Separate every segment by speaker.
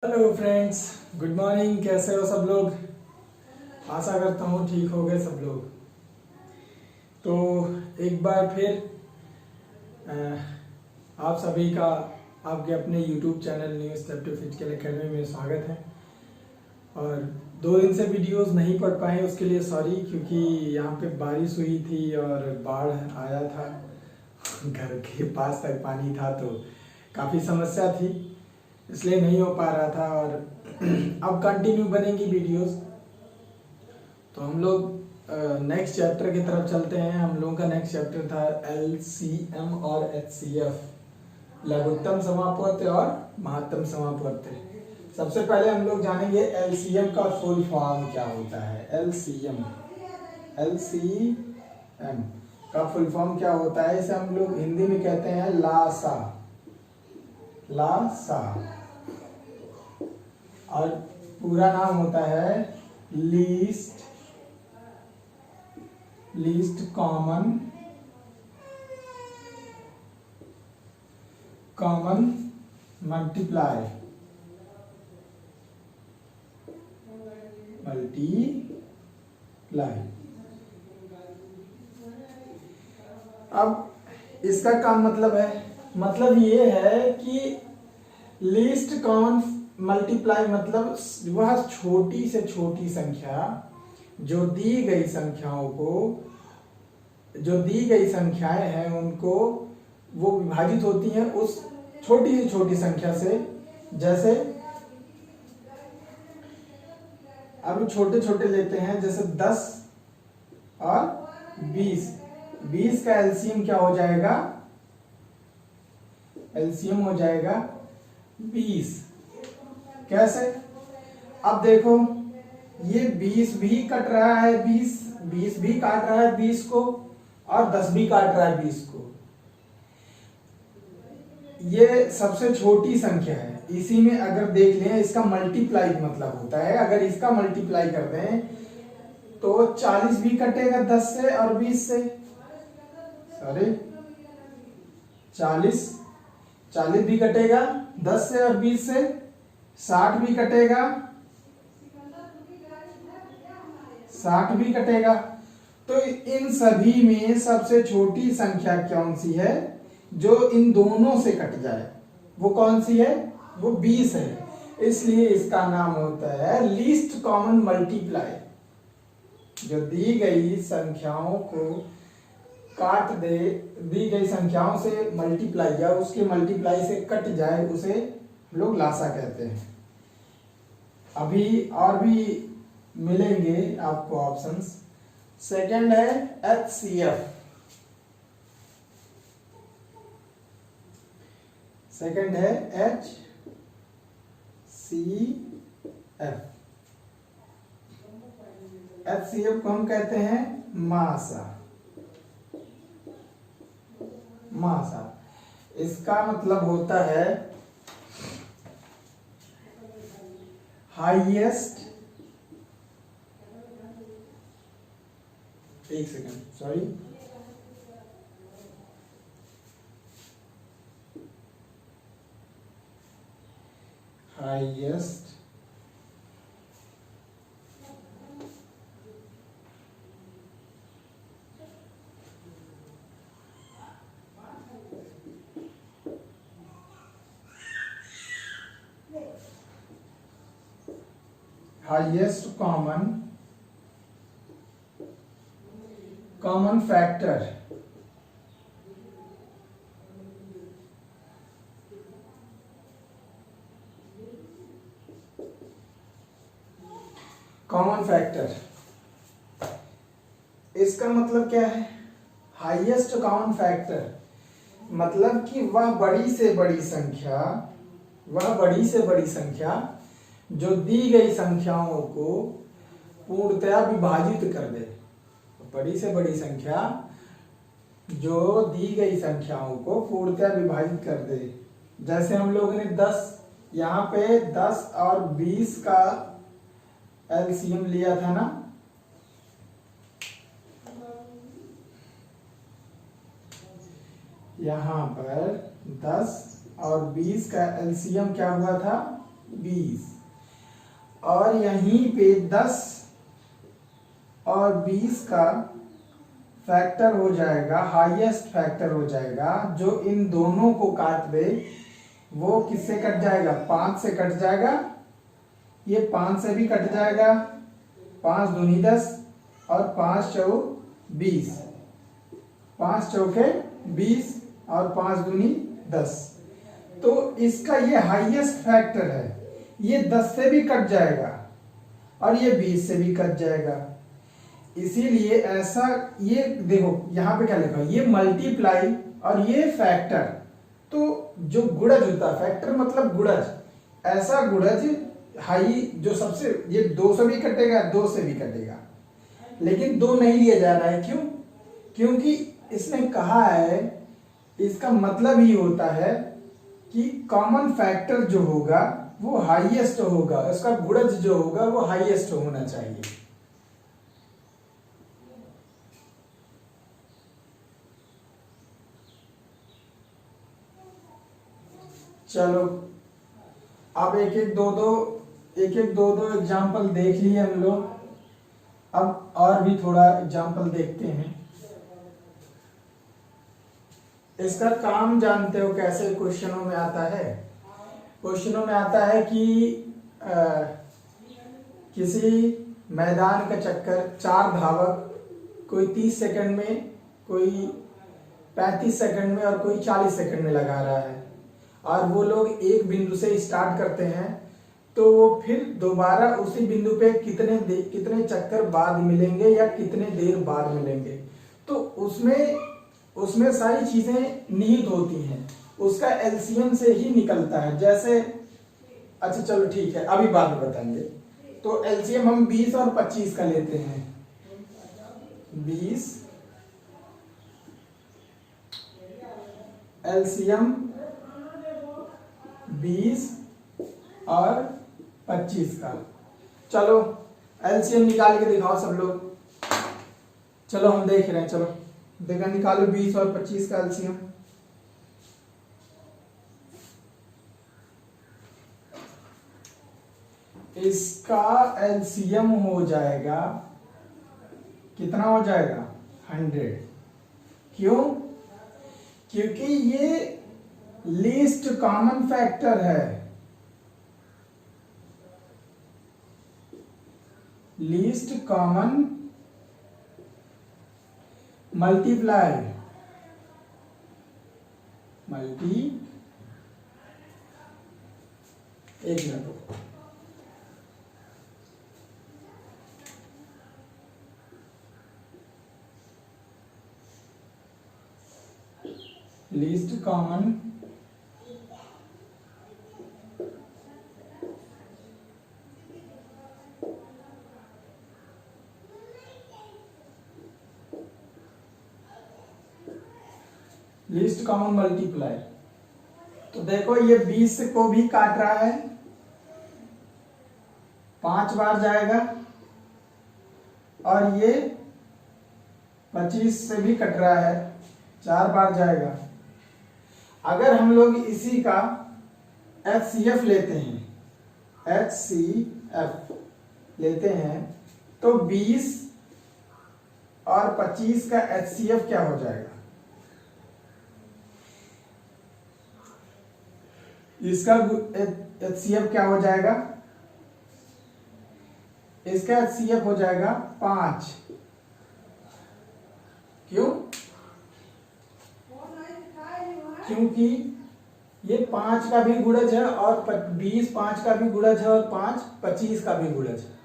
Speaker 1: Hello friends, good morning. कैसे हो सब लोग? आशा करता हूँ ठीक हो गए सब लोग। तो एक बार फिर आप सभी का आपके अपने YouTube channel new step to physical academy में स्वागत है। और 2 दिन से वीडियोस नहीं पढ़ पाए, उसके लिए सॉरी, क्योंकि यहाँ पे बारिश हुई थी और बाढ़ आया था। घर के पास तक पानी था तो काफ़ी समस्या थी, इसलिए नहीं हो पा रहा था। और अब कंटिन्यू बनेंगी वीडियोस। तो हम लोग नेक्स्ट चैप्टर की तरफ चलते हैं। हम लोगों का नेक्स्ट चैप्टर था LCM और HCF, लघुत्तम समापवर्त और महत्तम समापवर्त। सबसे पहले हम लोग जानेंगे LCM का फुल फॉर्म क्या होता है। LCM का फुल फॉर्म क्या होता है, इसे हम लोग हिंदी में कहते हैं लासा। लासा और पूरा नाम होता है लीस्ट कॉमन मल्टीप्लाई। अब इसका क्या मतलब है? मतलब ये है कि लीस्ट कॉमन मल्टीप्लाई मतलब वह छोटी से छोटी संख्या जो दी गई संख्याएं हैं उनको वो विभाजित होती हैं उस छोटी से छोटी संख्या से। जैसे अब छोटे छोटे लेते हैं, जैसे 10 और 20। 20 का एलसीएम क्या हो जाएगा? एलसीएम हो जाएगा 20। कैसे? अब देखो, ये 20 भी कट रहा है, 20 भी काट रहा है 20 को, और 10 भी काट रहा है 20 को। ये सबसे छोटी संख्या है। इसी में अगर देख लें, इसका मल्टीप्लाई मतलब होता है, अगर इसका मल्टीप्लाई कर दें तो 40 भी कटेगा 10 से और 20 से। सॉरी, 40 भी कटेगा 10 से और 20 से। 60 भी कटेगा, 60 भी कटेगा। तो इन सभी में सबसे छोटी संख्या कौन सी है जो इन दोनों से कट जाए? वो कौन सी है? वो 20 है। इसलिए इसका नाम होता है लीस्ट कॉमन मल्टीप्लाई। जो दी गई संख्याओं को काट दे, दी गई संख्याओं से मल्टीप्लाई या उसके मल्टीप्लाई से कट जाए, उसे लोग लासा कहते हैं। अभी और भी मिलेंगे आपको ऑप्शंस। सेकंड है HCF। सेकंड है HCF। HCF को हम कहते हैं मासा। इसका मतलब होता है हाईएस्ट, एक second, sorry, highest common factor. Common factor, इसका मतलब क्या है? हाईएस्ट कॉमन फैक्टर मतलब कि वह बड़ी से बड़ी संख्या जो दी गई संख्याओं को पूर्णतया विभाजित कर दे। बड़ी से बड़ी संख्या जो दी गई संख्याओं को पूर्णतया विभाजित कर दे। जैसे हम लोगों ने 10, यहाँ पे 10 और 20 का एलसीएम लिया था ना। यहाँ पर 10 और 20 का एलसीएम क्या हुआ था? 20 और यहीं पे 10 और 20 का फैक्टर हो जाएगा, हाईएस्ट फैक्टर हो जाएगा जो इन दोनों को काट दे, वो किससे कट जाएगा? 5 से कट जाएगा, ये 5 से भी कट जाएगा, 5 दूनी 10 और 5 चौ 20, 5 चौके 20 और 5 दूनी 10। तो इसका ये हाईएस्ट फैक्टर है, ये 10 से भी कट जाएगा और ये 20 से भी कट जाएगा। इसीलिए ऐसा, ये देखो यहाँ पे क्या लिखा है, ये मल्टीप्लाई और ये फैक्टर। तो जो गुणज होता है, फैक्टर मतलब गुणज, ऐसा गुणज हाई जो सबसे, ये 2 से भी कटेगा, 2 से भी कटेगा, लेकिन 2 नहीं लिया जा रहा है। क्यों? क्योंकि इसने कहा है, इसका मतलब ही होता है कि कॉमन फैक्टर जो होगा वो हाईएस्ट होगा, उसका गुणज जो होगा वो हाईएस्ट होना चाहिए। चलो अब एक एक दो दो एग्जाम्पल देख लिए हम लोग, अब और भी थोड़ा एग्जाम्पल देखते हैं। इसका काम जानते हो कैसे क्वेश्चनों में आता है? क्वेश्चनों में आता है कि किसी मैदान का चक्कर 4 धावक, कोई 30 सेकंड में, कोई 35 सेकंड में और कोई 40 सेकंड में लगा रहा है, और वो लोग एक बिंदु से स्टार्ट करते हैं, तो वो फिर दोबारा उसी बिंदु पे कितने चक्कर बाद मिलेंगे या कितने देर बाद मिलेंगे। तो उसमें सारी चीजें निहित होती हैं, उसका एलसीएम से ही निकलता है। जैसे अच्छा चलो ठीक है, अभी बाद में बताएंगे। तो एलसीएम हम 20 और 25 का लेते हैं। 20 एलसीएम 20 और 25 का। चलो एलसीएम निकाल के दिखाओ सब लोग। चलो हम देख रहे हैं, चलो देखा, निकालो 20 और 25 का एलसीएम। इसका एलसीएम हो जाएगा, कितना हो जाएगा? 100। क्यों? क्योंकि ये लीस्ट कॉमन फैक्टर है, लीस्ट कॉमन मल्टीप्लाई एक मिनट, लीस्ट कॉमन मल्टीप्लाई। तो देखो ये 20 को भी काट रहा है, 5 बार जाएगा, और ये 25 से भी कट रहा है, 4 बार जाएगा। अगर हम लोग इसी का HCF लेते हैं, HCF लेते हैं, तो 20 और 25 का HCF क्या हो जाएगा? इसका HCF क्या हो जाएगा? इसका HCF हो जाएगा 5। क्यों? क्योंकि ये 5 का भी गुणज है और 20 5 का भी गुणज है और 5 25 का भी गुणज है,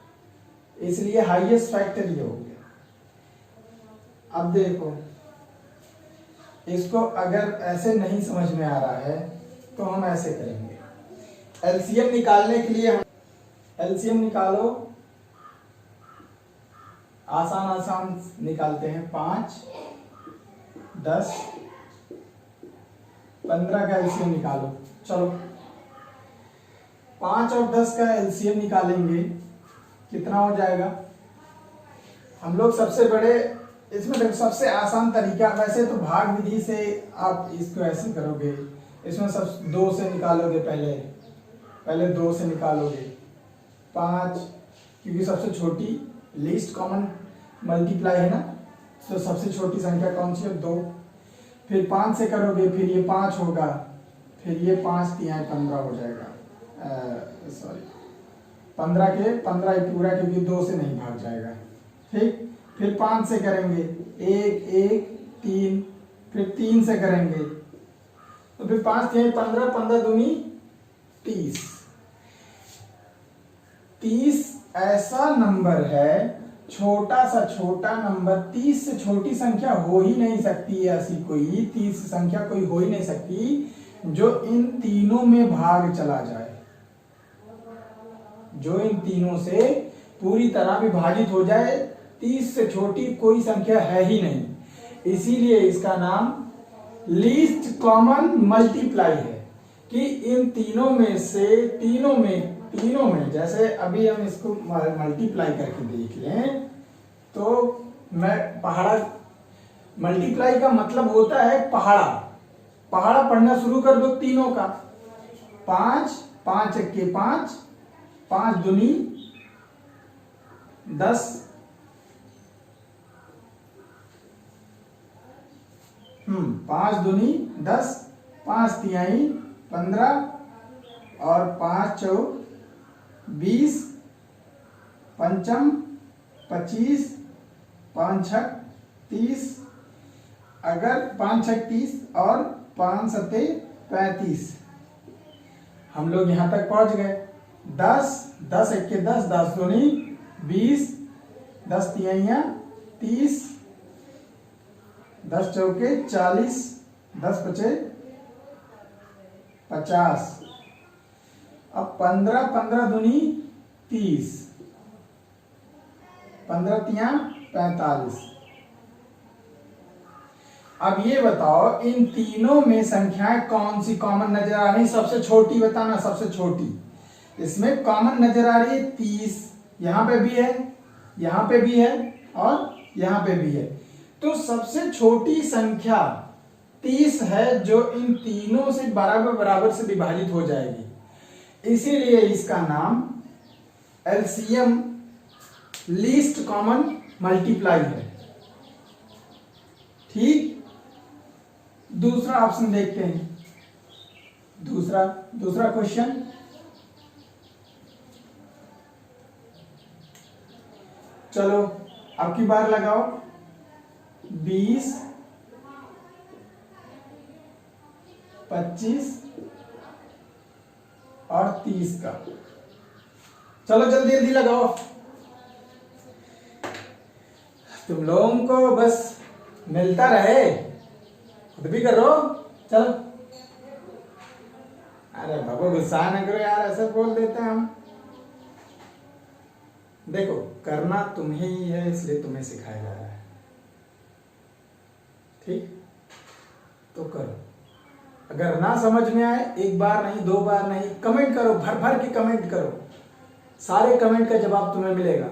Speaker 1: इसलिए हाईएस्ट फैक्टर ये हो गया। अब देखो, इसको अगर ऐसे नहीं समझ में आ रहा है तो हम ऐसे करेंगे। एलसीएम निकालने के लिए हम एलसीएम निकालो, आसान निकालते हैं। 5 10 15 का एलसीएम निकालो। चलो 5 और 10 का एलसीएम निकालेंगे, कितना हो जाएगा? हम लोग सबसे बड़े, इसमें देखो सबसे आसान तरीका, वैसे तो भाग विधि से आप इसको ऐसे करोगे, इसमें सब 2 से निकालोगे पहले, पहले 2 से निकालोगे 5, क्योंकि सबसे छोटी लीस्ट कॉमन मल्टीप्लाई है ना, तो सबसे छोटी संख्या कौन सी है? 2। फिर 5 से करोगे, फिर ये 5 होगा, फिर ये 5 तिहाई 15 हो जाएगा, सॉरी 15 के 15 ही पूरा, क्योंकि 2 से नहीं भाग जाएगा। ठीक, फिर 5 से करेंगे 1 1 3, फिर 3 से करेंगे तो फिर 5 तिहाई 15, 15 दूनी 30। 30 ऐसा नंबर है, छोटा सा छोटा नंबर, 30 से छोटी संख्या हो ही नहीं सकती है। ऐसी कोई 30 संख्या कोई हो ही नहीं सकती जो इन तीनों में भाग चला जाए, जो इन तीनों से पूरी तरह विभाजित हो जाए। 30 से छोटी कोई संख्या है ही नहीं, इसीलिए इसका नाम लीस्ट कॉमन मल्टीप्लाई है कि इन तीनों में से तीनों में जैसे अभी हम इसको मल्टीप्लाई करके देख लें तो मैं पहाड़ा, मल्टीप्लाई का मतलब होता है पहाड़ा। पहाड़ा पढ़ना शुरू कर दो तीनों का। 5 5 1 5, 5 दूनी 10, 5 दूनी 10, 5 तिहाई 15 और 5 चौक 20, पंचम 25, 5 छक 30, अगर 5 छक 30 और 5 सते 35। हम लोग यहां तक पहुंच गए। 10 10 1 के 10, 10 दूनी 20, 10 तिहाइयां 30, 10 चौके 40, 10 पचे 50। अब 15 15 दूनी 30, 15 तिया 45। अब ये बताओ इन तीनों में संख्याएं कौन सी कॉमन नजर आ रही? सबसे छोटी बताना, सबसे छोटी। इसमें कॉमन नजर आ रही है 30, यहां पे भी है, यहां पे भी है और यहां पे भी है। तो सबसे छोटी संख्या 30 है जो इन तीनों से बराबर बराबर से विभाजित हो जाएगी, इसीलिए इसका नाम एलसीएम लीस्ट कॉमन मल्टीप्लाई है। ठीक, दूसरा ऑप्शन देखते हैं। दूसरा क्वेश्चन, चलो अब की बार लगाओ। 20 25 और 30 का, चलो जल्दी जल्दी लगाओ। तुम लोगों को बस मिलता रहे, खुद भी करो। चलो, अरे बाबा गुस्सा न करो यार, ऐसे बोल देते हैं हम। देखो करना तुम्हें ही है, इसलिए तुम्हें सिखाया जा रहा है। ठीक, तो करो। अगर ना समझ में आए, एक बार नहीं 2 बार नहीं, कमेंट करो, भर भर के कमेंट करो, सारे कमेंट का जवाब तुम्हें मिलेगा।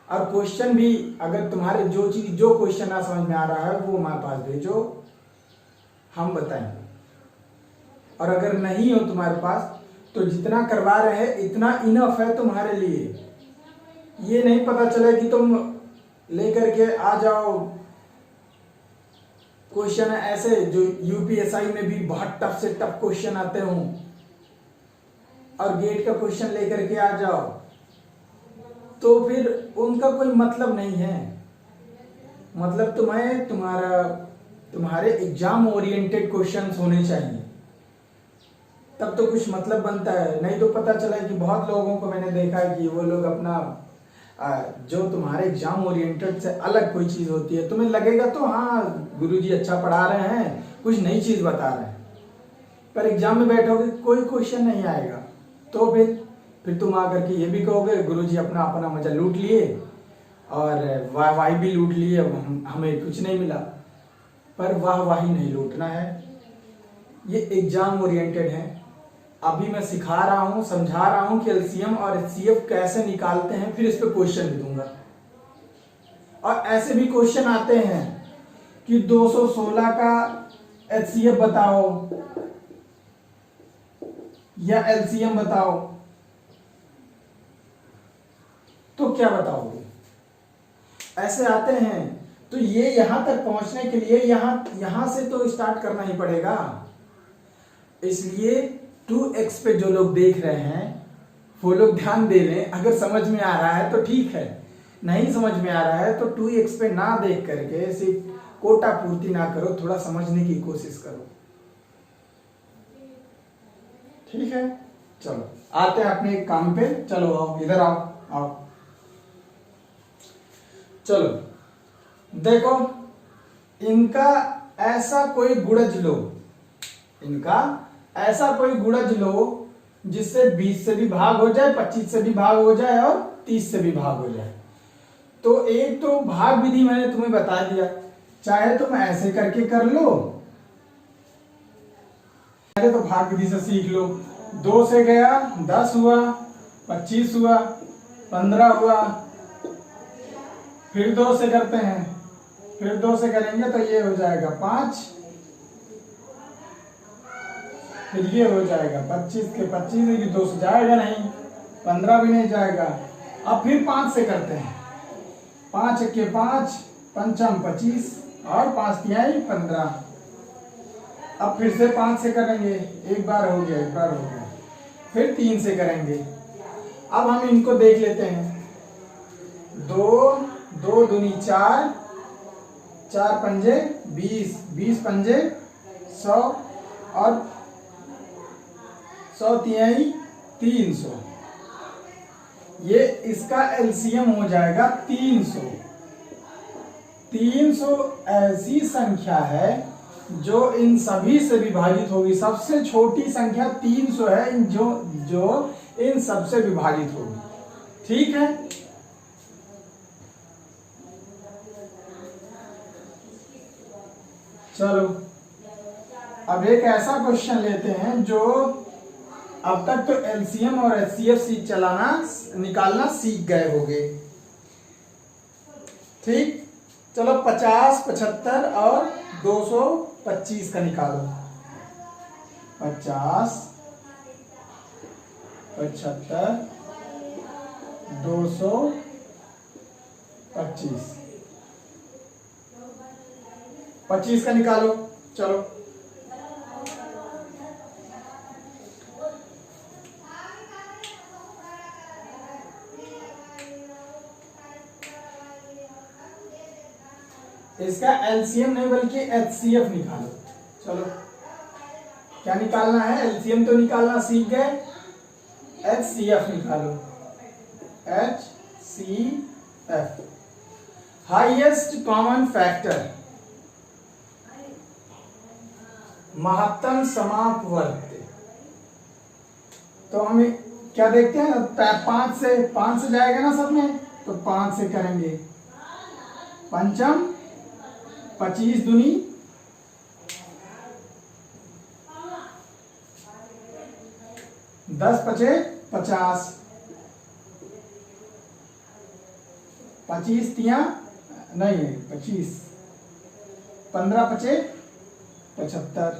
Speaker 1: और क्वेश्चन भी, अगर तुम्हारे जो क्वेश्चन ना समझ में आ रहा है वो हमारे पास भेजो, हम बताएंगे। और अगर नहीं हो तुम्हारे पास तो जितना करवा रहे हैं इतना इनफ है तुम्हारे लिए। ये नहीं पता चले कि तुम लेकर के आ जाओ क्वेश्चन ऐसे जो यूपीएसआई में भी बहुत टफ से टफ क्वेश्चन आते हों और गेट का क्वेश्चन लेकर के आ जाओ, तो फिर उनका कोई मतलब नहीं है। मतलब तुम्हारे एग्जाम ओरिएंटेड क्वेश्चंस होने चाहिए, तब तो कुछ मतलब बनता है। नहीं तो पता चला कि बहुत लोगों को मैंने देखा है कि वो लोग अपना जो तुम्हारे एग्जाम ओरिएंटेड से अलग कोई चीज होती है, तुम्हें लगेगा तो हाँ गुरुजी अच्छा पढ़ा रहे हैं, कुछ नई चीज बता रहे हैं, पर एग्जाम में बैठोगे कोई क्वेश्चन नहीं आएगा, तो फिर तुम आकर के ये भी कहोगे गुरुजी अपना अपना मजा लूट लिए और वाह भी लूट लिए, हमें कुछ नहीं मिला। पर वाही नहीं लूटना है, ये एग्जाम ओरिएंटेड है। अभी मैं सिखा रहा हूं, समझा रहा हूं कि एलसीएम और एचसीएफ कैसे निकालते हैं, फिर इस पे क्वेश्चन भी दूंगा। और ऐसे भी क्वेश्चन आते हैं कि 216 का एचसीएफ बताओ, या एलसीएम बताओ, तो क्या बताओगे? ऐसे आते हैं। तो ये यहां तक पहुंचने के लिए यहां से तो स्टार्ट करना ही पड़ेगा। इसलिए 2x पे जो लोग देख रहे हैं वो लोग ध्यान दे लें। अगर समझ में आ रहा है तो ठीक है, नहीं समझ में आ रहा है तो 2x पे ना देख करके सिर्फ कोटा पूर्ति ना करो, थोड़ा समझने की कोशिश करो। ठीक है, चलो आते हैं अपने काम पे। चलो आओ, इधर आओ, आओ। चलो देखो, इनका ऐसा कोई गुणज लो, इनका ऐसा कोई गुणज लो जिससे 20 से भी भाग हो जाए, 25 से भी भाग हो जाए और 30 से भी भाग हो जाए। तो एक तो भाग विधि मैंने तुम्हें बता दिया, चाहे तुम ऐसे करके कर लो, चाहे तो भाग विधि से सीख लो। 2 से गया 10 हुआ, 25 हुआ, 15 हुआ, फिर 2 से करते हैं, फिर 2 से करेंगे तो ये हो जाएगा 5, फिर ये हो जाएगा 25 के 25, 2 से जाएगा नहीं, 15 भी नहीं जाएगा। अब फिर 5 से करते हैं, 5 के 5, पंचम 25 और 5 तिहाई 15। अब फिर से 5 से करेंगे, एक बार हो गया, एक बार हो गया, फिर 3 से करेंगे। अब हम इनको देख लेते हैं। 2 2 दूनी 4, 4 पंजे 20, 20 पंजे 100 और 100 तिहाई 300। ये इसका एलसीएम हो जाएगा 300। 300 ऐसी संख्या है जो इन सभी से विभाजित होगी। सबसे छोटी संख्या 300 है जो इन सबसे विभाजित होगी। ठीक है, चलो अब एक ऐसा क्वेश्चन लेते हैं जो अब तक तो एलसीएम और एचसीएफ चलाना निकालना सीख गए होंगे। ठीक, चलो 50, 75 और 225 का निकालो। 50, 75, 225, 25 का निकालो। चलो इसका एलसीएम नहीं बल्कि एचसीएफ निकालो। चलो क्या निकालना है? एलसीएम तो निकालना सीख गए, एचसीएफ निकालो। एचसीएफ हाईएस्ट कॉमन फैक्टर, महत्तम समापवर्ती। तो हम क्या देखते हैं? 5 से जाएगा ना सब में, तो 5 से करेंगे। पंचम 25 दूनी 10 पचे 50, 25 तिया नहीं 25, 15 पचे 75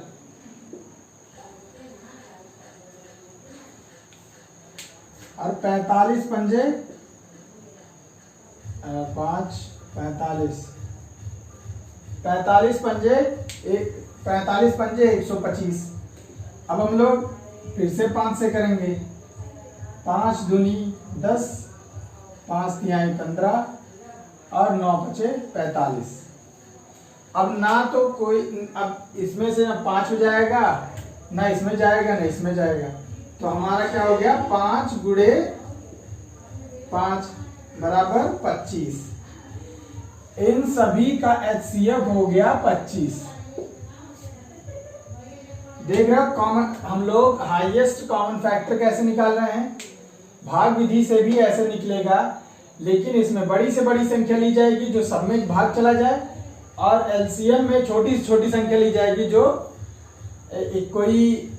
Speaker 1: और 45 पंजे 5 45, 45 पंजे 125। अब हम लोग फिर से 5 से करेंगे। 5 दूनी 10, 5 तिहाई 15 और 9 पचे 45। अब ना तो कोई, अब इसमें से ना 5 हो जाएगा, ना इसमें जाएगा, ना इसमें जाएगा। तो हमारा क्या हो गया? 5 गुणे 5 बराबर 25। इन सभी का एचसीएफ हो गया 25। देख रहे हो कॉमन, हम लोग हाईएस्ट कॉमन फैक्टर कैसे निकाल रहे हैं? भाग विधि से भी ऐसे निकलेगा, लेकिन इसमें बड़ी से बड़ी संख्या ली जाएगी जो सब में भाग चला जाए, और एलसीएम में छोटी से छोटी संख्या ली जाएगी जो कोई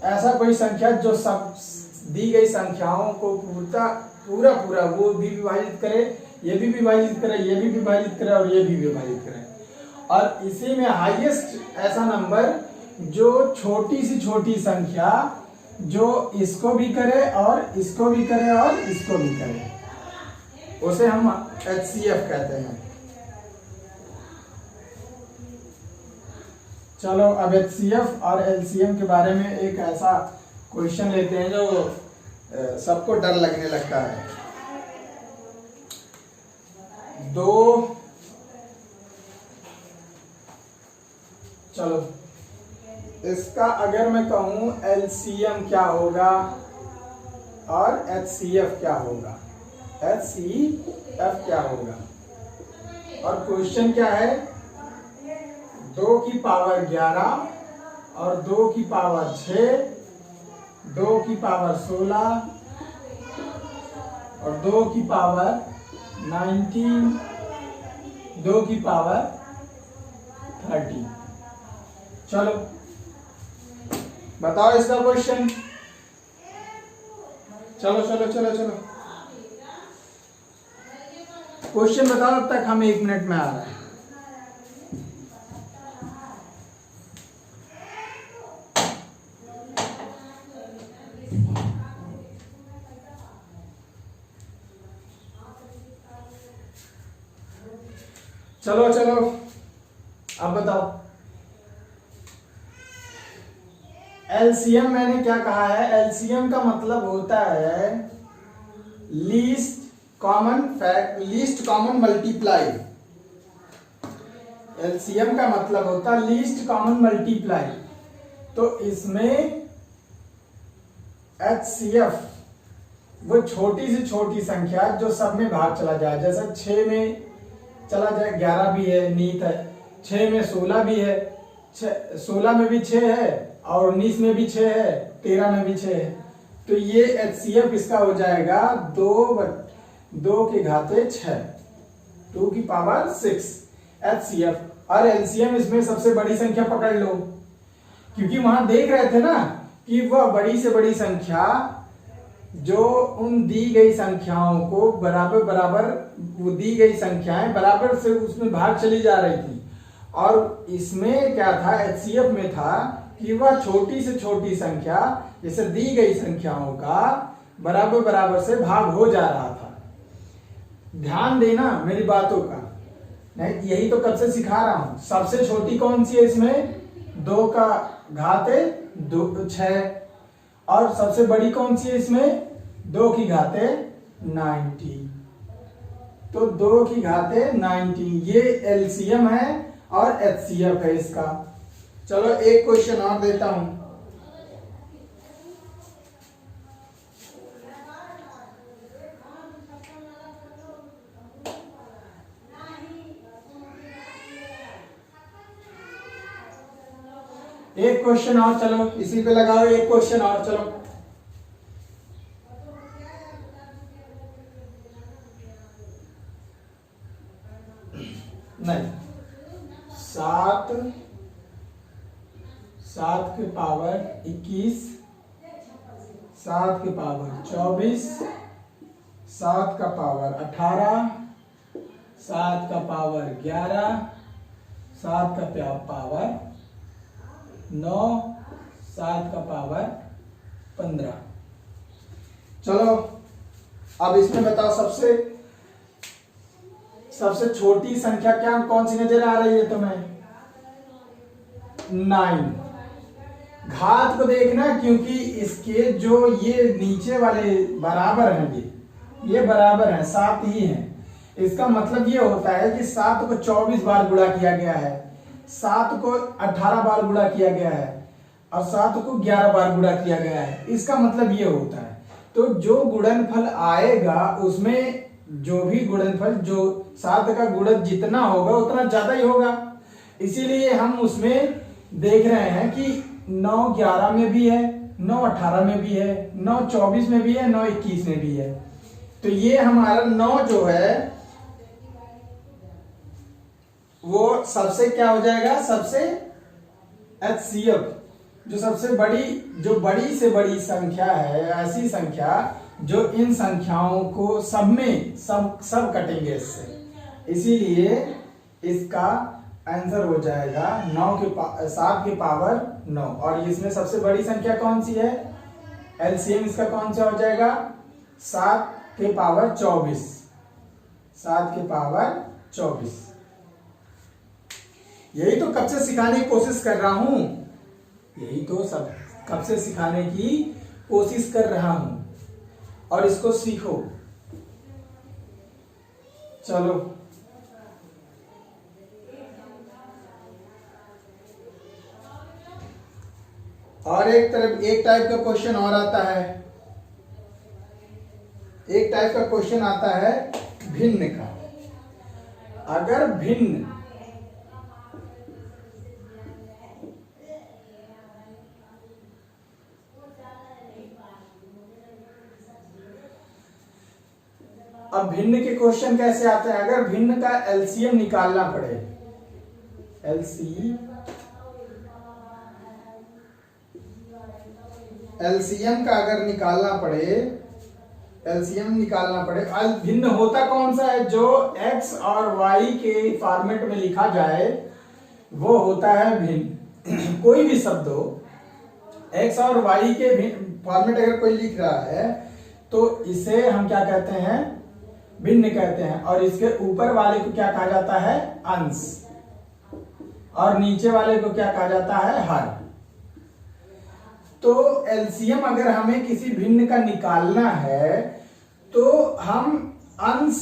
Speaker 1: ऐसा कोई संख्या जो सब दी गई संख्याओं को पूरा वो भी विभाजित करे, ये भी विभाजित करे, ये भी विभाजित करे और ये भी विभाजित करे। और इसी में हाईएस्ट ऐसा नंबर जो छोटी सी छोटी संख्या जो इसको भी करे और इसको भी करे और इसको भी करे, उसे हम HCF कहते हैं। चलो अब HCF और LCM के बारे में एक ऐसा क्वेश्चन लेते हैं जो सबको डर लगने लगता है। चलो इसका अगर मैं कहूं LCM क्या होगा और HCF क्या होगा, HCF क्या होगा, और क्वेश्चन क्या है, 2 की पावर 11 और 2 की पावर 6, 2 की पावर 16 और 2 की पावर 19, 2 की पावर 30। चलो बताओ इसका क्वेश्चन। चलो चलो चलो चलो क्वेश्चन बताओ, तब तक हम 1 मिनट में आ रहे हैं। चलो चलो अब बताओ। LCM मैंने क्या कहा है, LCM का मतलब होता है लीस्ट कॉमन मल्टीप्लाई। LCM का मतलब होता है लीस्ट कॉमन मल्टीप्लाई। तो इसमें HCF वो छोटी से छोटी संख्या जो सब में भाग चला जाए, जैसे 6 में चला जाए, 11 भी है, नीत है, 6 में 16 भी है, 16 में भी 6 है और 19 में भी 6 है, 13 में भी 6 है। तो ये HCF इसका हो जाएगा 2 के घाते 6, 2 की पावर 6 HCF। और LCM इसमें सबसे बड़ी संख्या पकड़ लो, क्योंकि वहां देख रहे थे ना कि वह बड़ी से बड़ी संख्या जो उन दी गई संख्याओं को बराबर बराबर, वो दी गई संख्याएं बराबर से उसमें भाग चली जा रही थी। और इसमें क्या था, HCF में था कि वह छोटी से छोटी संख्या जैसे दी गई संख्याओं का बराबर बराबर से भाग हो जा रहा था। ध्यान देना मेरी बातों का, नहीं यही तो कब से सिखा रहा हूं। सबसे छोटी कौन सी है इसमें, 2 का घाते 6, और सबसे बड़ी कौन सी है इसमें, 2 की घाते 90। तो 2 की घाते 90 ये LCM है और HCF है इसका। चलो एक क्वेश्चन और देता हूं। एक क्वेश्चन और, चलो इसी पे लगाओ एक क्वेश्चन और। चलो नहीं, 7 के पावर 21, 7 के पावर 24, 7 का पावर 18, 7 का पावर 11, 7 का पावर 9, 7 का पावर 15। चलो अब इसमें बताओ सबसे छोटी संख्या क्या कौन सी नजर आ रही है तुम्हें, 9। घात को देखना, क्योंकि इसके जो ये नीचे वाले बराबर हैं, ये बराबर हैं, 7 ही हैं। इसका मतलब ये होता है कि 7 को 24 बार गुणा किया गया है, 7 को 18 बार गुणा किया गया है और 7 को 11 बार गुणा किया गया है। इसका मतलब ये होता है। तो जो गुणनफल आएगा उसमें जो भी गुणनफल, जो 7 का गुणन जितना होगा उतना ज्यादा ही होगा। इसीलिए हम उसमें देख रहे हैं कि 9 11 में भी है, 9 18 में भी है, 9 24 में भी है, 9 21 में भी है। तो ये हमारा 9 जो है वो सबसे क्या हो जाएगा, सबसे HCF, जो सबसे बड़ी, जो बड़ी से बड़ी संख्या है, ऐसी संख्या जो इन संख्याओं को सब में सब कटेंगे इससे। इसीलिए इसका आंसर हो जाएगा 7 के पावर 9। और इसमें सबसे बड़ी संख्या कौन सी है, एलसीएम इसका कौन सा हो जाएगा, 7 के पावर 24, 7 के पावर 24। यही तो कब से सिखाने की कोशिश कर रहा हूं, यही तो सब कब से सिखाने की कोशिश कर रहा हूं, और इसको सीखो। चलो और एक टाइप का क्वेश्चन और आता है, एक टाइप का क्वेश्चन आता है भिन्न का। अगर भिन्न अब भिन्न के क्वेश्चन कैसे आते हैं, अगर भिन्न का एलसीएम निकालना पड़े, एलसीएम का अगर निकालना पड़े, एलसीएम निकालना पड़े, भिन्न होता कौन सा है, जो एक्स और वाई के फॉर्मेट में लिखा जाए वो होता है भिन्न। कोई भी शब्द हो, एक्स और वाई के फॉर्मेट अगर कोई लिख रहा है तो इसे हम क्या कहते हैं, भिन्न कहते हैं। और इसके ऊपर वाले को क्या कहा जाता है, अंश, और नीचे वाले को क्या कहा जाता है, हर। तो एलसीएम अगर हमें किसी भिन्न का निकालना है तो हम अंश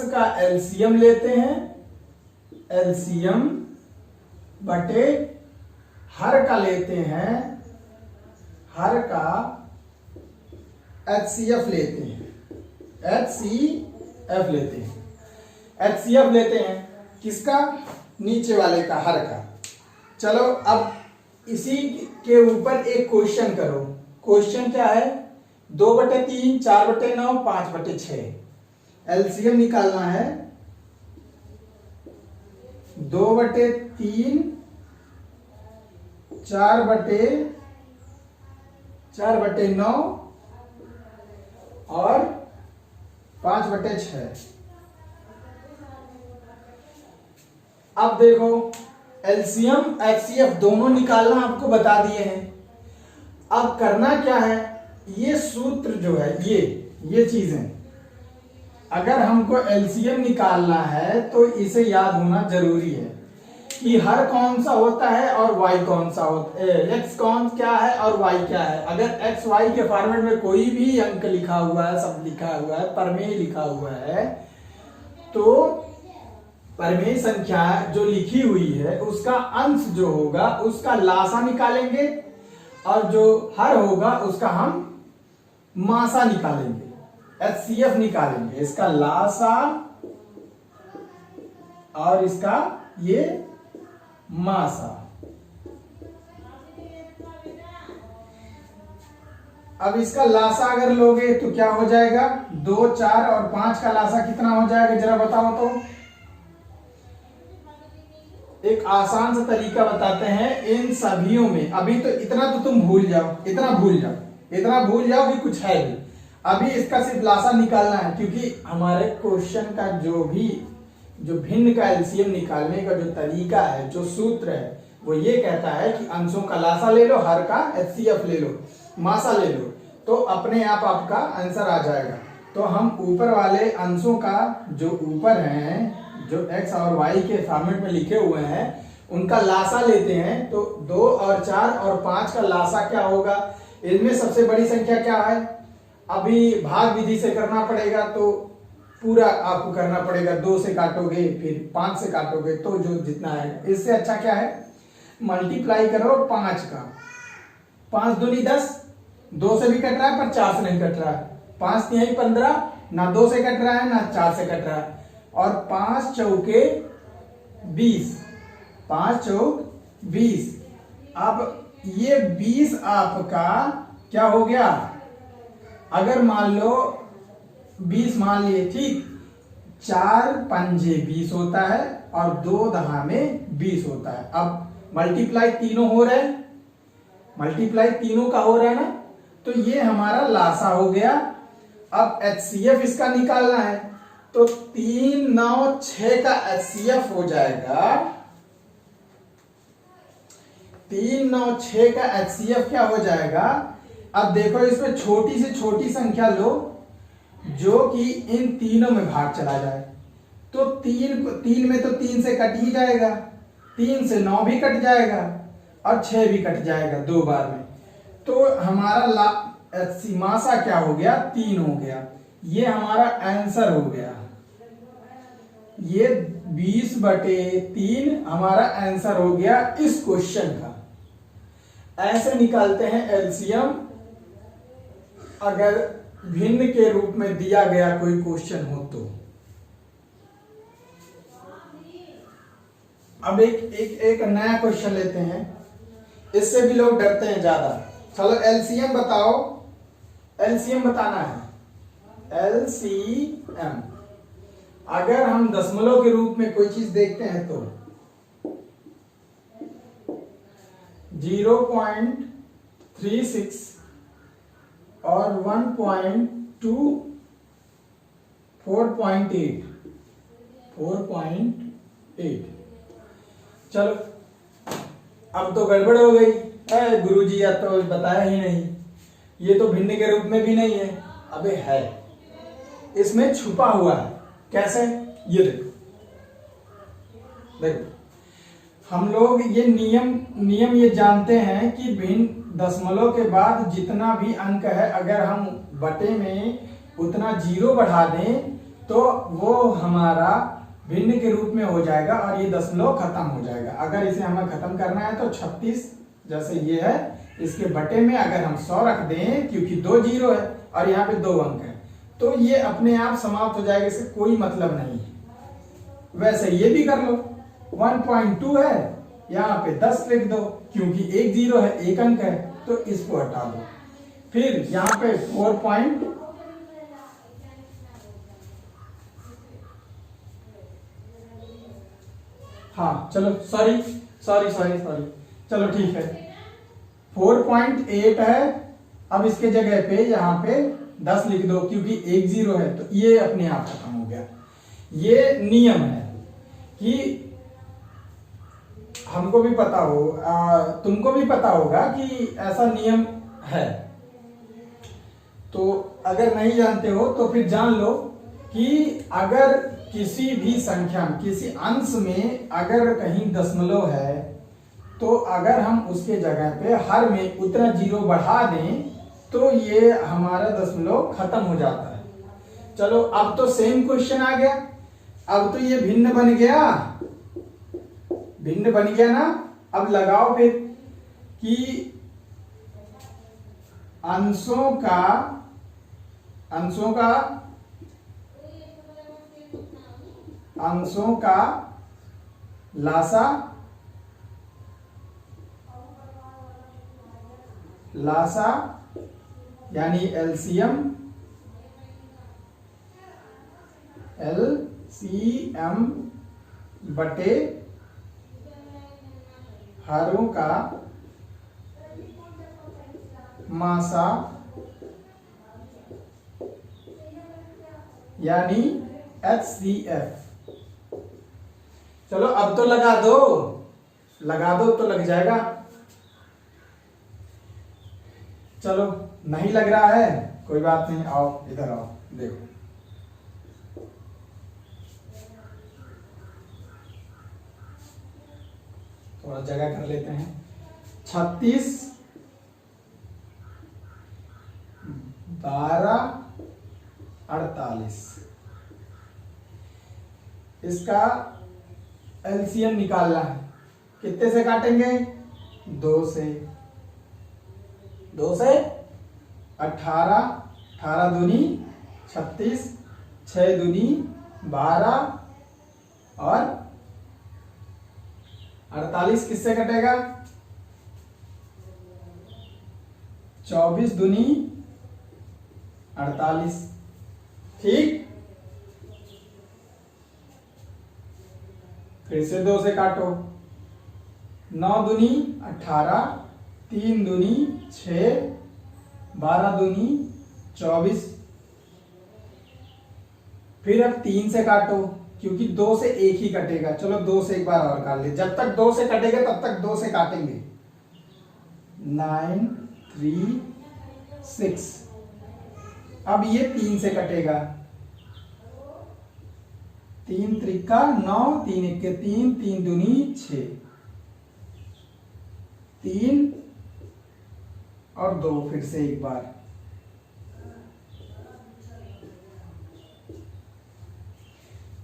Speaker 1: का एलसीएम लेते हैं, एलसीएम बटे हर का लेते हैं, हर का एचसीएफ लेते हैं, एचसीएफ लेते हैं, एचसीएफ लेते हैं किसका, नीचे वाले का, हर का। चलो अब इसी के ऊपर एक क्वेश्चन करो। क्वेश्चन क्या है, 2/3, 4/9, 5/6। एलसीएम निकालना है 2/3, 4/9 और 5/6। अब देखो एलसीएम एचसीएफ दोनों निकालना आपको बता दिए हैं। अब करना क्या है, ये सूत्र जो है, ये चीजें अगर हमको एलसीएम निकालना है तो इसे याद होना जरूरी है कि हर कौन सा होता है और वाई कौन सा होता है, एक्स कौन क्या है और वाई क्या है। अगर एक्स वाई के फॉर्मेट में कोई भी अंक लिखा हुआ है, सब लिखा हुआ है, परमेय लिखा हुआ है, तो परमेय संख्या जो लिखी हुई है उसका अंश जो होगा उसका लासा निकालेंगे, और जो हर होगा उसका हम मासा निकालेंगे, एचसीएफ निकालेंगे। इसका लासा और इसका ये मासा। अब इसका लासा अगर लोगे तो क्या हो जाएगा, 2, 4 और 5 का लासा कितना हो जाएगा, जरा बताओ तो। एक आसान सा तरीका बताते हैं इन सभीयों में। अभी तो इतना तो तुम भूल जाओ, इतना भूल जाओ कि कुछ है भी। अभी इसका सिर्फ लासा निकालना है, क्योंकि हमारे क्वेश्चन का जो भिन्न का एलसीएम निकालने का जो तरीका है, जो सूत्र है, वो ये कहता है कि अंशों का लासा ले लो, हर का एचसीएफ ले लो, मासा ले लो, तो अपने आप आपका आंसर आ जाएगा। तो हम ऊपर वाले अंशों का जो ऊपर हैं, जो x और y के फॉर्मेट में लिखे हुए हैं, उनका लासा लेते हैं। तो 2 और 4 और 5 का लासा क्या होगा, इनमें सबसे बड़ी संख्या क्या है, अभी भाग विधि से करना पड़ेगा, तो पूरा आपको करना पड़ेगा। 2 से काटोगे, फिर 5 से काटोगे, तो जो जितना आएगा। इससे अच्छा क्या है, मल्टीप्लाई करो 5 का, 5 दूनी 10, 2 से भी कट रहा है पर 4 से नहीं कट रहा है, 5 तिहाई 15, ना 2 से कट रहा है ना 4 से कट रहा है, और 5 चौके 20, 5 चौक 20। अब ये 20 आपका क्या हो गया, अगर मान लो 20 मान लिए, ठीक, 4 पंजे 20 होता है और 2 दहामे 20 होता है। अब मल्टीप्लाई तीनों हो रहे हैं, मल्टीप्लाई तीनों का हो रहा है ना, तो ये हमारा लासा हो गया। अब एचसीएफ इसका निकालना है, तो 3, 9, 6 का एचसीएफ हो जाएगा
Speaker 2: 396 का HCF क्या हो जाएगा? अब देखो इसमें छोटी से छोटी संख्या लो जो कि इन तीनों में भाग चला जाए। तो तीन में तो 3 से कट ही जाएगा, 3 से 9 भी कट जाएगा और 6 भी कट जाएगा 2 बार में। तो हमारा मासा क्या हो गया? 3 हो गया। ये हमारा आंसर हो गया। ये 20/3 हमारा आंसर हो गया इस क्वेश्चन का। ऐसे निकालते हैं एलसीएम अगर भिन्न के रूप में दिया गया कोई क्वेश्चन हो तो। अब एक नया क्वेश्चन लेते हैं, इससे भी लोग डरते हैं ज्यादा। चलो एलसीएम बताओ, एलसीएम बताना है। एलसीएम अगर हम दशमलव के रूप में कोई चीज देखते हैं तो 0.36 और 1.2 4.8। चलो अब तो गड़बड़ हो गई। गुरुजी या तो बताया ही नहीं, ये तो भिन्न के रूप में भी नहीं है। अबे है, इसमें छुपा हुआ है। कैसे? ये देखो, देखो हम लोग ये नियम ये जानते हैं कि भिन्न दशमलव के बाद जितना भी अंक है अगर हम बटे में उतना 0 बढ़ा दें तो वो हमारा भिन्न के रूप में हो जाएगा और ये दशमलव खत्म हो जाएगा। अगर इसे हमें खत्म करना है तो 36 जैसे ये है, इसके बटे में अगर हम 100 रख दें, क्योंकि 2 0 है और यहाँ पे 2 अंक है, तो ये अपने आप समाप्त हो जाएगा, इससे कोई मतलब नहीं है। वैसे ये भी कर लो, 1.2 है, यहाँ पे 10 लिख दो, क्योंकि 1 0 है, 1 अंक है, तो इसको हटा दो। फिर यहाँ पे 4. हाँ चलो सॉरी, चलो ठीक है, 4.8 है। अब इसके जगह पे यहाँ पे 10 लिख दो, क्योंकि 1 0 है, तो ये अपने आप खत्म हो गया। ये नियम है कि हमको भी पता हो, तुमको भी पता होगा कि ऐसा नियम है। तो अगर नहीं जानते हो तो फिर जान लो कि अगर किसी भी संख्या में, किसी अंश में अगर कहीं दशमलव है, तो अगर हम उसके जगह पे हर में उतना 0 बढ़ा दें तो ये हमारा दशमलव खत्म हो जाता है। चलो अब तो सेम क्वेश्चन आ गया, अब तो ये भिन्न बन गया, भिन्न बन गया ना। अब लगाओ फिर कि अंशों का लासा यानी एलसीएम बटे हरों का मासा यानी HCF। चलो अब तो लगा दो तो लग जाएगा। चलो नहीं लग रहा है, कोई बात नहीं, आओ इधर आओ, देखो थोड़ा जगह कर लेते हैं। 36 12 48 इसका एलसीएम निकालना है। कितने से काटेंगे? 2 से 18, 18 दूनी 36, 6 दूनी 12 और 48 किससे कटेगा? 24 दूनी 48। ठीक, फिर से 2 से काटो, 9 दूनी 18, 3 दूनी 6, 12 दूनी 24। फिर अब 3 से काटो, क्योंकि 2 से 1 ही कटेगा। चलो 2 से एक बार और काट ले, जब तक 2 से कटेगा तब तक 2 से काटेंगे। 936। अब ये 3 से कटेगा, 3 त्रिका 9, 3 एक 3, 3 दूनी 6, 3 और 2 फिर से एक बार,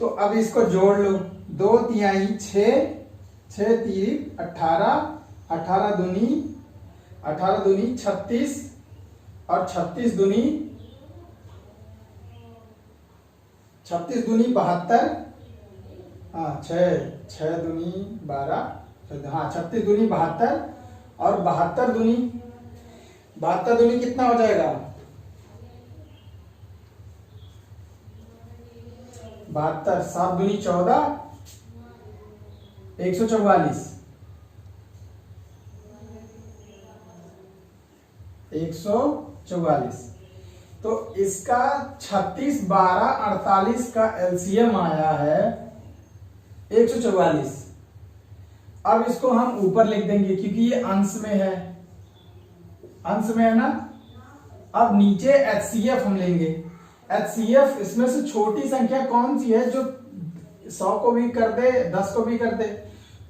Speaker 2: तो अब इसको जोड़ लो, 2 तिहाई 6, 6 तीन 18, 18 दूनी 36 और 36 दूनी 72। हाँ 6 दूनी 12, हाँ 36 दूनी 72 और 72 दूनी कितना हो जाएगा? 72, 7 दूनी 14, 144, 144। तो इसका 36, 12, 48 का एलसीएम आया है 144। अब इसको हम ऊपर लिख देंगे क्योंकि ये अंश में है, ना। अब नीचे एचसीएफ हम लेंगे। एचसीएफ इसमें से छोटी संख्या कौन सी है जो 100 को भी कर दे, 10 को भी कर दे?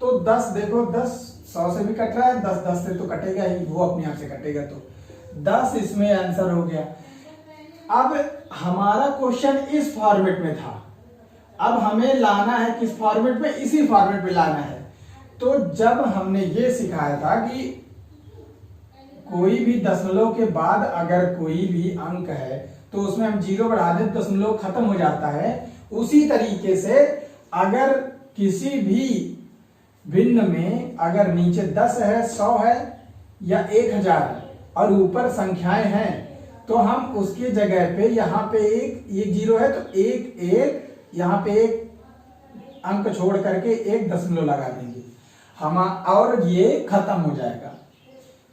Speaker 2: तो 10 देखो, 10 100 से भी कट रहा है, 10 10 से तो कटेगा ही, वो अपने आप से कटेगा, तो 10 इसमें आंसर हो गया। अब हमारा क्वेश्चन इस फॉर्मेट में था, अब हमें लाना है किस फॉर्मेट में? इसी फॉर्मेट में लाना है। तो जब हमने ये सिखाया था कि कोई भी दशमलव के बाद अगर कोई भी अंक है तो उसमें हम 0 बढ़ा दें, दशमलव खत्म हो जाता है। उसी तरीके से अगर किसी भी भिन्न में अगर नीचे 10 है, 100 है या 1000 है और ऊपर संख्याएं हैं, तो हम उसकी जगह पे यहाँ पे एक 0 है तो एक यहाँ पे एक अंक छोड़ करके 1 दशमलव लगा देंगे हम, और ये खत्म हो जाएगा।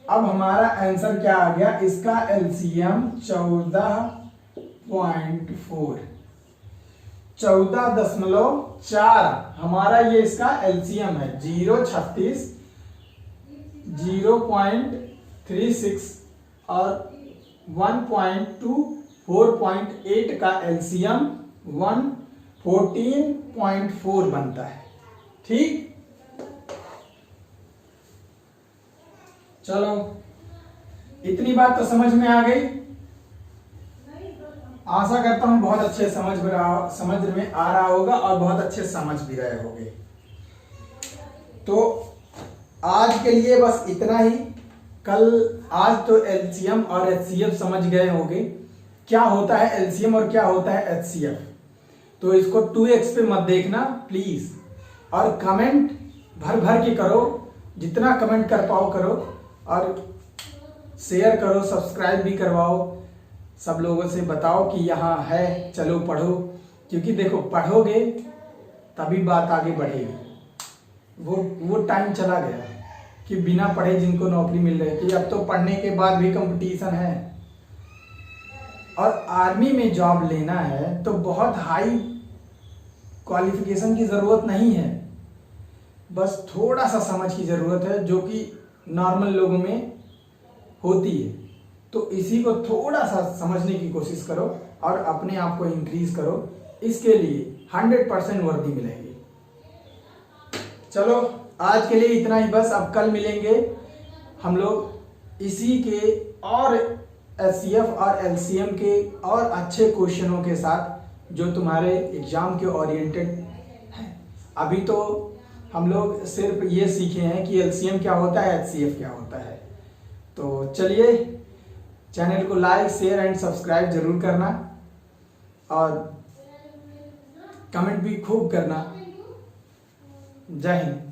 Speaker 2: अब हमारा आंसर क्या आ गया? इसका एलसीएम 14.4, 14.4 हमारा ये इसका एलसीएम है। 0.36, 0.36 और 1.2, 4.8 का एलसीएम 114.4 बनता है। ठीक, चलो इतनी बात तो समझ में आ गई। आशा करता हूं बहुत अच्छे समझ में आ रहा होगा और बहुत अच्छे समझ भी रहे होंगे। तो आज के लिए बस इतना ही। आज तो एलसीएम और एचसीएफ समझ गए होंगे, क्या होता है एलसीएम और क्या होता है एचसीएफ। तो इसको 2x पे मत देखना प्लीज, और कमेंट भर भर के करो, जितना कमेंट कर पाओ करो, और शेयर करो, सब्सक्राइब भी करवाओ, सब लोगों से बताओ कि यहाँ है, चलो पढ़ो। क्योंकि देखो पढ़ोगे तभी बात आगे बढ़ेगी। वो टाइम चला गया कि बिना पढ़े जिनको नौकरी मिल रही थी, अब तो पढ़ने के बाद भी कंपटीशन है। और आर्मी में जॉब लेना है तो बहुत हाई क्वालिफिकेशन की जरूरत नहीं है, बस थोड़ा सा समझ की जरूरत है जो कि नॉर्मल लोगों में होती है। तो इसी को थोड़ा सा समझने की कोशिश करो और अपने आप को इंक्रीज करो, इसके लिए 100% वर्दी मिलेगी। चलो आज के लिए इतना ही बस। अब कल मिलेंगे हम लोग इसी के और एचसीएफ और एलसीएम के और अच्छे क्वेश्चनों के साथ जो तुम्हारे एग्जाम के ओरिएंटेड हैं। अभी तो हम लोग सिर्फ ये सीखे हैं कि एलसीएम क्या होता है, एचसीएफ क्या होता है। तो चलिए, चैनल को लाइक, शेयर एंड सब्सक्राइब जरूर करना और कमेंट भी खूब करना। जय हिंद।